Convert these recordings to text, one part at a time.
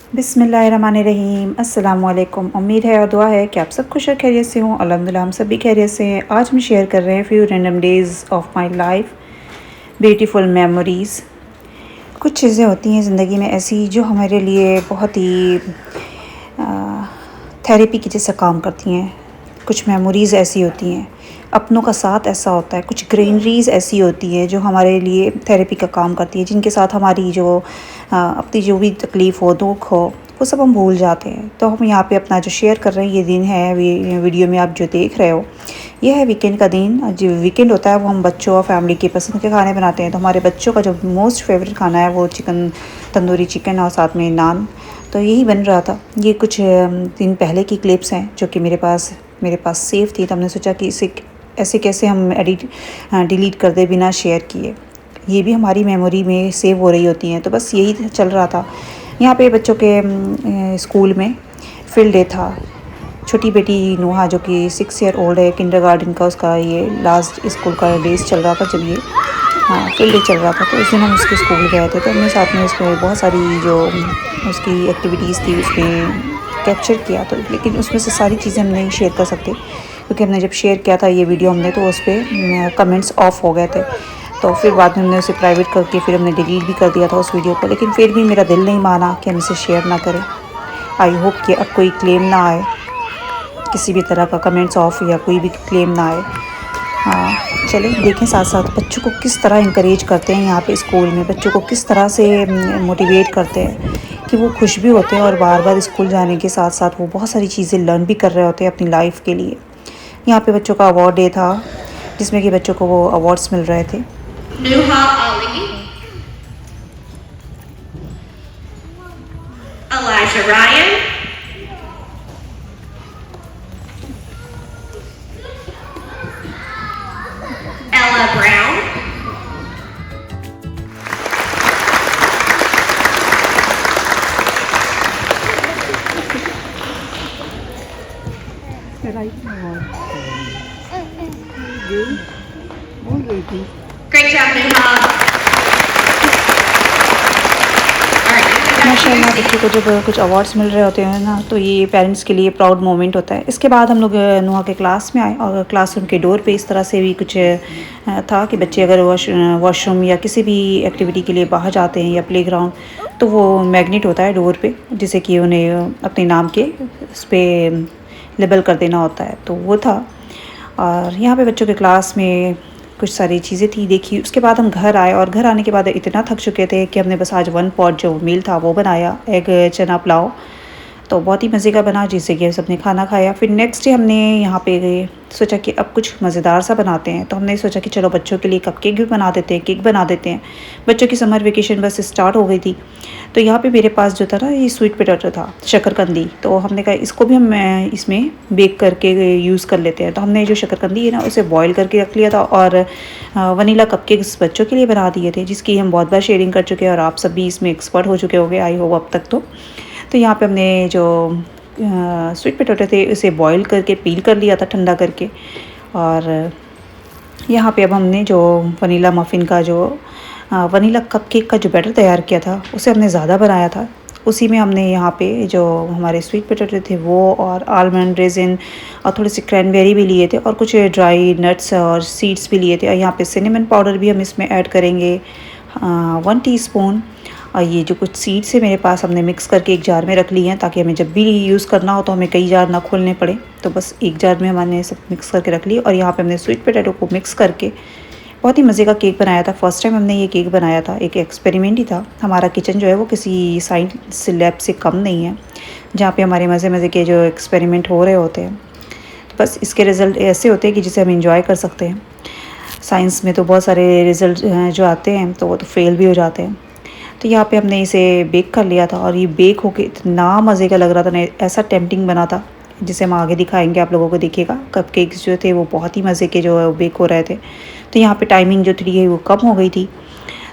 बिस्मिल्लाहिर्रहमानिर्रहीम। अस्सलाम वालेकुम। उम्मीद है और दुआ है कि आप सब खुश और खैरियत से हों। अल्हम्दुलिल्लाह हम सब भी खैरियत से हैं। आज हम शेयर कर रहे हैं few random days of my life, beautiful memories. कुछ चीज़ें होती हैं ज़िंदगी में ऐसी जो हमारे लिए बहुत ही थेरेपी की जैसे काम करती हैं। कुछ मेमोरीज़ ऐसी होती हैं, अपनों का साथ ऐसा होता है, कुछ ग्रीनरीज़ ऐसी होती हैं जो हमारे लिए थेरेपी का काम करती है, जिनके साथ हमारी जो अपनी जो भी तकलीफ़ हो, दुख हो, वो सब हम भूल जाते हैं। तो हम यहाँ पे अपना जो शेयर कर रहे हैं ये दिन है, वीडियो में आप जो देख रहे हो ये है वीकेंड का दिन। जो वीकेंड होता है वो हम बच्चों और फैमिली के पसंद के खाने बनाते हैं। तो हमारे बच्चों का जो मोस्ट फेवरेट खाना है वो चिकन, तंदूरी चिकन और साथ में नान। तो यही बन रहा था। ये कुछ दिन पहले की क्लिप्स हैं जो कि मेरे पास सेव थी। तो हमने सोचा कि इसे ऐसे कैसे हम डिलीट कर दे बिना शेयर किए। ये भी हमारी मेमोरी में सेव हो रही होती हैं। तो बस यही चल रहा था। यहाँ पे बच्चों के स्कूल में फील्ड डे था। छोटी बेटी नूहा जो कि 6 ईयर ओल्ड है, किंडरगार्टन का उसका ये लास्ट स्कूल का डेज़ चल रहा था जब ये फील्ड डे चल रहा था। तो उस दिन हम उसके स्कूल गए थे। तो हमने साथ में उसमें बहुत सारी जो उसकी एक्टिविटीज़ थी उसमें कैप्चर किया। तो लेकिन उसमें से सारी चीज़ें हम नहीं शेयर कर सकते क्योंकि हमने जब शेयर किया था ये वीडियो हमने तो उस पर कमेंट्स ऑफ हो गए थे। तो फिर बाद में हमने उसे प्राइवेट करके फिर हमने डिलीट भी कर दिया था उस वीडियो को। लेकिन फिर भी मेरा दिल नहीं माना कि हम इसे शेयर ना करें। आई होप कि अब कोई क्लेम ना आए, किसी भी तरह का कमेंट्स ऑफ या कोई भी क्लेम ना आए। चलें देखें साथ साथ बच्चों को किस तरह इंकरेज करते हैं यहाँ पे स्कूल में, बच्चों को किस तरह से मोटिवेट करते हैं कि वो खुश भी होते हैं और बार बार स्कूल जाने के साथ साथ वो बहुत सारी चीज़ें लर्न भी कर रहे होते हैं अपनी लाइफ के लिए। यहाँ पे बच्चों का अवार्ड डे था जिसमें कि बच्चों को वो अवार्ड्स मिल रहे थे। Nuha Ali, Elijah Ryan, Ella Brown, great job Nuha. माशाल्लाह बच्चों को जब कुछ अवार्ड्स मिल रहे होते हैं ना तो ये पेरेंट्स के लिए प्राउड मोमेंट होता है। इसके बाद हम लोग नुहा के क्लास में आए और क्लासरूम के डोर पे इस तरह से भी कुछ था कि बच्चे अगर वॉशरूम या किसी भी एक्टिविटी के लिए बाहर जाते हैं या प्लेग्राउंड तो वो मैग्नेट होता है डोर पे, जिसे कि उन्हें अपने नाम के उस पर लेबल कर देना होता है। तो वो था। और यहाँ पे बच्चों के क्लास में कुछ सारी चीज़ें थी देखी। उसके बाद हम घर आए और घर आने के बाद इतना थक चुके थे कि हमने बस आज 1 पॉट जो मील था वो बनाया, एग चना पुलाव। तो बहुत ही मज़े का बना जिससे कि सबने खाना खाया। फिर नेक्स्ट डे हमने यहाँ पे गए, सोचा कि अब कुछ मज़ेदार सा बनाते हैं। तो हमने सोचा कि चलो बच्चों के लिए कपकेक भी बना देते हैं, केक बना देते हैं। बच्चों की समर वेकेशन बस स्टार्ट हो गई थी। तो यहाँ पे मेरे पास जो था ना ये स्वीट पोटैटो था, शकरकंदी। तो हमने कहा इसको भी हम इसमें बेक करके यूज़ कर लेते हैं। तो हमने जो शकरकंदी है ना उसे बॉयल करके रख लिया था और वनीला कपकेक्स बच्चों के लिए बना दिए थे, जिसकी हम बहुत बार शेयरिंग कर चुके हैं और आप सब भी इसमें एक्सपर्ट हो चुके होंगे आई होप अब तक। तो यहाँ पे हमने जो स्वीट पोटैटो थे उसे बॉईल करके पील कर लिया था ठंडा करके। और यहाँ पे अब हमने जो वनीला मफ़िन का जो वनीला कपकेक का जो बैटर तैयार किया था उसे हमने ज़्यादा बनाया था। उसी में हमने यहाँ पे जो हमारे स्वीट पोटैटो थे वो और आलमंड रेजिन और थोड़े से क्रैनबेरी भी लिए थे और कुछ ड्राई नट्स और सीड्स भी लिए थे। और यहाँ पे सिनेमन पाउडर भी हम इसमें ऐड करेंगे 1 टीस्पून। और ये जो कुछ सीड्स है मेरे पास हमने मिक्स करके एक जार में रख ली हैं ताकि हमें जब भी यूज़ करना हो तो हमें कई जार ना खोलने पड़े। तो बस एक जार में हमने सब मिक्स करके रख ली। और यहाँ पे हमने स्वीट पोटैटो को मिक्स करके बहुत ही मज़े का केक बनाया था। फर्स्ट टाइम हमने ये केक बनाया था, एक एक्सपेरिमेंट ही था। हमारा किचन जो है वो किसी साइंस लैब से कम नहीं है जहाँ पे हमारे मज़े के जो एक्सपेरिमेंट हो रहे होते हैं। तो बस इसके रिज़ल्ट ऐसे होते हैं कि जिसे हम इंजॉय कर सकते हैं। साइंस में तो बहुत सारे रिज़ल्ट जो आते हैं तो वो तो फेल भी हो जाते हैं। तो यहाँ पे हमने इसे बेक कर लिया था और ये बेक होके इतना मज़े का लग रहा था ना, ऐसा टेम्पटिंग बना था जिसे हम आगे दिखाएंगे, आप लोगों को दिखेगा। कपकेक्स जो थे वो बहुत ही मज़े के जो बेक हो रहे थे। तो यहाँ पे टाइमिंग जो थी वो कम हो गई थी।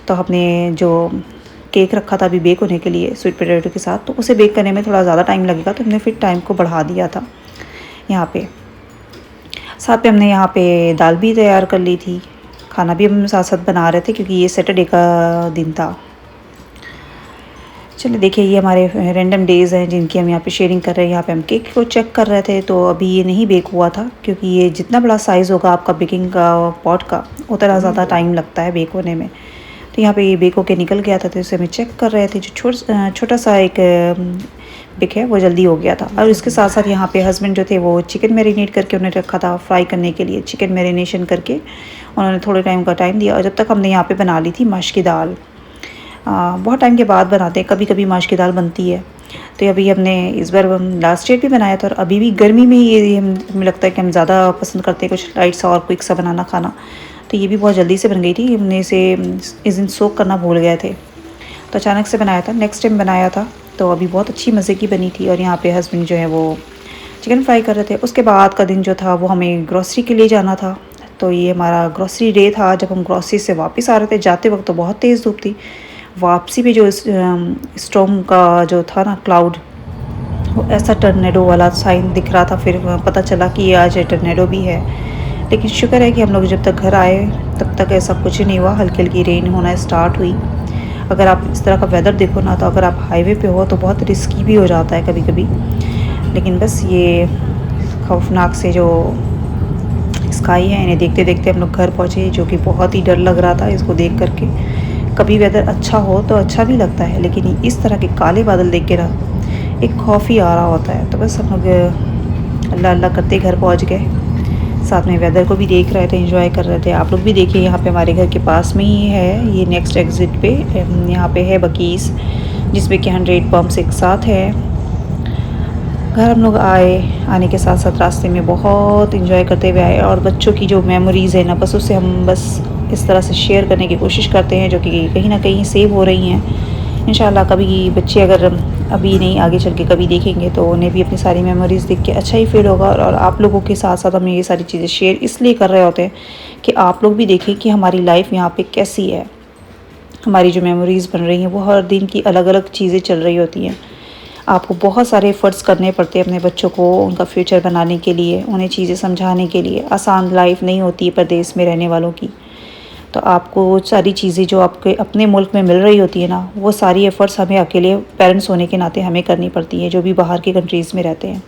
तो हमने जो केक रखा था अभी बेक होने के लिए स्वीट पोटैटो के साथ, तो उसे बेक करने में थोड़ा ज़्यादा टाइम लगेगा। तो हमने फिर टाइम को बढ़ा दिया था। यहाँ पे साथ में हमने यहाँ पे दाल भी तैयार कर ली थी। खाना भी हम साथ साथ बना रहे थे क्योंकि ये सैटरडे का दिन था। चलिए देखिए, ये हमारे रैंडम डेज़ हैं जिनकी हम यहाँ पे शेयरिंग कर रहे हैं। यहाँ पे हम केक को चेक कर रहे थे, तो अभी ये नहीं बेक हुआ था, क्योंकि ये जितना बड़ा साइज़ होगा आपका बेकिंग का पॉट का, उतना ज़्यादा टाइम लगता है बेक होने में। तो यहाँ पे ये बेक होके निकल गया था, तो इसे हम चेक कर रहे थे। जो छोटा सा एक बेक है वो जल्दी हो गया था। और इसके साथ साथ यहाँ पे हस्बैंड जो थे वो चिकन मैरिनेट करके उन्हें रखा था फ्राई करने के लिए। चिकन मैरिनेशन करके उन्होंने थोड़े टाइम का टाइम दिया, और जब तक हमने यहाँ पे बना ली थी माश की दाल। बहुत टाइम के बाद बनाते हैं, कभी कभी माश की दाल बनती है। तो अभी हमने इस बार लास्ट ईयर भी बनाया था, और अभी भी गर्मी में ये हमें लगता है कि हम ज़्यादा पसंद करते हैं कुछ लाइट सा और क्विक सा बनाना खाना। तो ये भी बहुत जल्दी से बन गई थी। हमने इसे इस दिन सोक करना भूल गए थे, तो अचानक से बनाया था। नेक्स्ट टाइम बनाया था तो अभी बहुत अच्छी मज़े की बनी थी। और यहाँ पे हस्बैंड जो है वो चिकन फ्राई कर रहे थे। उसके बाद का दिन जो था वो हमें ग्रॉसरी के लिए जाना था। तो ये हमारा ग्रॉसरी डे था। जब हम ग्रॉसरी से वापस आ रहे थे, जाते वक्त तो बहुत तेज़ धूप थी, वापसी पे जो स्टॉर्म का जो था ना क्लाउड, वो ऐसा टर्नेडो वाला साइन दिख रहा था। फिर पता चला कि आज टर्नेडो भी है। लेकिन शुक्र है कि हम लोग जब तक घर आए तब तक ऐसा कुछ नहीं हुआ। हल्की हल्की रेन होना स्टार्ट हुई। अगर आप इस तरह का वेदर देखो ना, तो अगर आप हाईवे पे हो तो बहुत रिस्की भी हो जाता है कभी कभी। लेकिन बस ये खौफनाक से जो स्काई है, इन्हें देखते देखते हम लोग घर पहुँचे, जो कि बहुत ही डर लग रहा था इसको देख करके। कभी वेदर अच्छा हो तो अच्छा भी लगता है, लेकिन इस तरह के काले बादल देख के ना एक खौफ ही आ रहा होता है। तो बस हम लोग अल्लाह अल्लाह करते घर पहुंच गए। साथ में वेदर को भी देख रहे थे, एंजॉय कर रहे थे। आप लोग भी देखिए, यहाँ पे हमारे घर के पास में ही है, ये नेक्स्ट एग्ज़िट पे यहाँ पे है बकीज़, जिसमें कि 100 पम्प्स एक साथ है। घर हम लोग आने के साथ साथ रास्ते में बहुत इंजॉय करते हुए आए। और बच्चों की जो मेमोरीज़ है ना, बस उससे हम बस इस तरह से शेयर करने की कोशिश करते हैं, जो कि कहीं ना कहीं सेव हो रही हैं। इंशाल्लाह कभी बच्चे अगर अभी नहीं, आगे चल के कभी देखेंगे तो उन्हें भी अपनी सारी मेमोरीज़ देख के अच्छा ही फील होगा। और आप लोगों के साथ साथ हम ये सारी चीज़ें शेयर इसलिए कर रहे होते हैं कि आप लोग भी देखें कि हमारी लाइफ यहाँ पे कैसी है। हमारी जो मेमोरीज़ बन रही हैं वो हर दिन की अलग अलग चीज़ें चल रही होती हैं। आपको बहुत सारे एफ़र्ट्स करने पड़ते हैं अपने बच्चों को उनका फ्यूचर बनाने के लिए, उन्हें चीज़ें समझाने के लिए। आसान लाइफ नहीं होती है परदेश में रहने वालों की। तो आपको सारी चीज़ें जो आपके अपने मुल्क में मिल रही होती है ना, वो सारी एफ़र्ट्स हमें अकेले पेरेंट्स होने के नाते हमें करनी पड़ती है, जो भी बाहर की कंट्रीज़ में रहते हैं।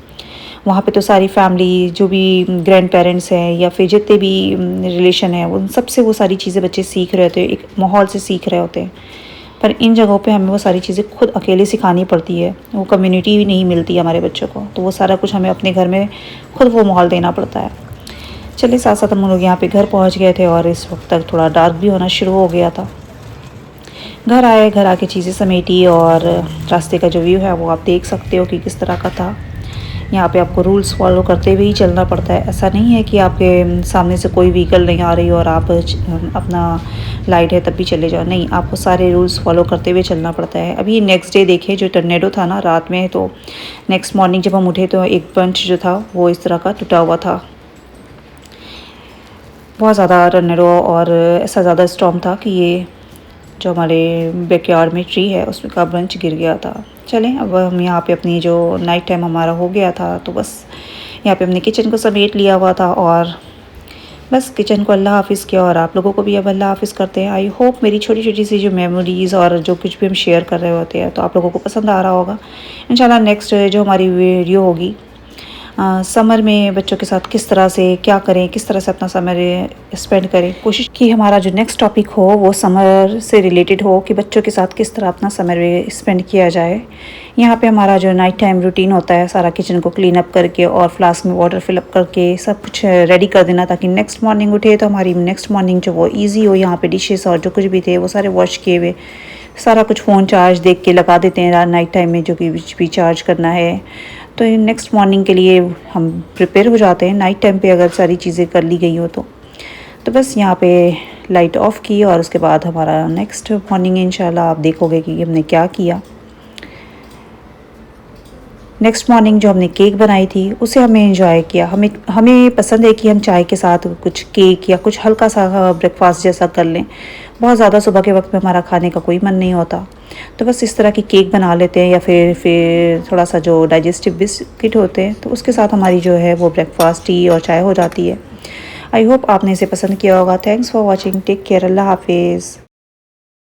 वहाँ पे तो सारी फैमिली, जो भी ग्रैंड पेरेंट्स हैं या फिर जितने भी रिलेशन हैं, उन सब से वो सारी चीज़ें बच्चे सीख रहे होते हैं, एक माहौल से सीख रहे होते हैं। पर इन जगहों पे हमें वो सारी चीज़ें खुद अकेले सिखानी पड़ती है। वो कम्युनिटी भी नहीं मिलती हमारे बच्चों को, तो वो सारा कुछ हमें अपने घर में खुद वो माहौल देना पड़ता है। चलिए, साथ साथ हम लोग यहाँ पे घर पहुँच गए थे, और इस वक्त तक थोड़ा डार्क भी होना शुरू हो गया था। घर आए, घर आके चीज़ें समेटी, और रास्ते का जो व्यू है वो आप देख सकते हो कि किस तरह का था। यहाँ पे आपको रूल्स फॉलो करते हुए ही चलना पड़ता है। ऐसा नहीं है कि आपके सामने से कोई व्हीकल नहीं आ रही और आप अपना लाइट है तब भी चले जाओ, नहीं, आपको सारे रूल्स फॉलो करते हुए चलना पड़ता है। अभी नेक्स्ट डे देखिए, जो टर्नेडो था ना रात में, तो नेक्स्ट मॉर्निंग जब हम उठे तो एक बंच जो था वो इस तरह का टूटा हुआ था। बहुत ज़्यादा टर्नेडो और ऐसा ज़्यादा स्टॉर्म था कि ये जो हमारे बैकयार्ड में ट्री है उसमें का ब्रांच गिर गया था। चलें, अब हम यहाँ पे अपनी जो नाइट टाइम हमारा हो गया था, तो बस यहाँ पे हमने किचन को समेट लिया हुआ था, और बस किचन को अल्लाह हाफिज़ किया। और आप लोगों को भी अब अल्लाह हाफिज़ करते हैं। आई होप मेरी छोटी छोटी सी जो मेमोरीज़ और जो कुछ भी हम शेयर कर रहे होते हैं तो आप लोगों को पसंद आ रहा होगा। इंशाल्लाह नेक्स्ट जो हमारी वीडियो होगी, समर में बच्चों के साथ किस तरह से क्या करें, किस तरह से अपना समर स्पेंड करें, कोशिश की हमारा जो नेक्स्ट टॉपिक हो वो समर से रिलेटेड हो, कि बच्चों के साथ किस तरह अपना समर स्पेंड किया जाए। यहाँ पे हमारा जो नाइट टाइम रूटीन होता है, सारा किचन को क्लीन अप करके और फ्लास्क में वाटर फिलअप करके सब कुछ रेडी कर देना, ताकि नेक्स्ट मॉर्निंग उठे तो हमारी नेक्स्ट मॉर्निंग जो वो ईजी हो। यहाँ पे डिशेस और जो कुछ भी थे वो सारे वॉश किए हुए, सारा कुछ फ़ोन चार्ज देख के लगा देते हैं नाइट टाइम में, जो कि भी चार्ज करना है। तो नेक्स्ट मॉर्निंग के लिए हम प्रिपेयर हो जाते हैं नाइट टाइम पे, अगर सारी चीज़ें कर ली गई हो तो बस यहाँ पे लाइट ऑफ़ की, और उसके बाद हमारा नेक्स्ट मॉर्निंग इंशाल्लाह आप देखोगे कि हमने क्या किया। नेक्स्ट मॉर्निंग जो हमने केक बनाई थी उसे हमें एंजॉय किया। हमें पसंद है कि हम चाय के साथ कुछ केक या कुछ हल्का सा ब्रेकफास्ट जैसा कर लें। बहुत ज़्यादा सुबह के वक्त में हमारा खाने का कोई मन नहीं होता, तो बस इस तरह की केक बना लेते हैं, या फिर थोड़ा सा जो डाइजेस्टिव बिस्किट होते हैं, तो उसके साथ हमारी जो है वो ब्रेकफास्ट, टी और चाय हो जाती है। आई होप आपने इसे पसंद किया होगा। Thanks for watching, take care, अल्लाह हाफिज़।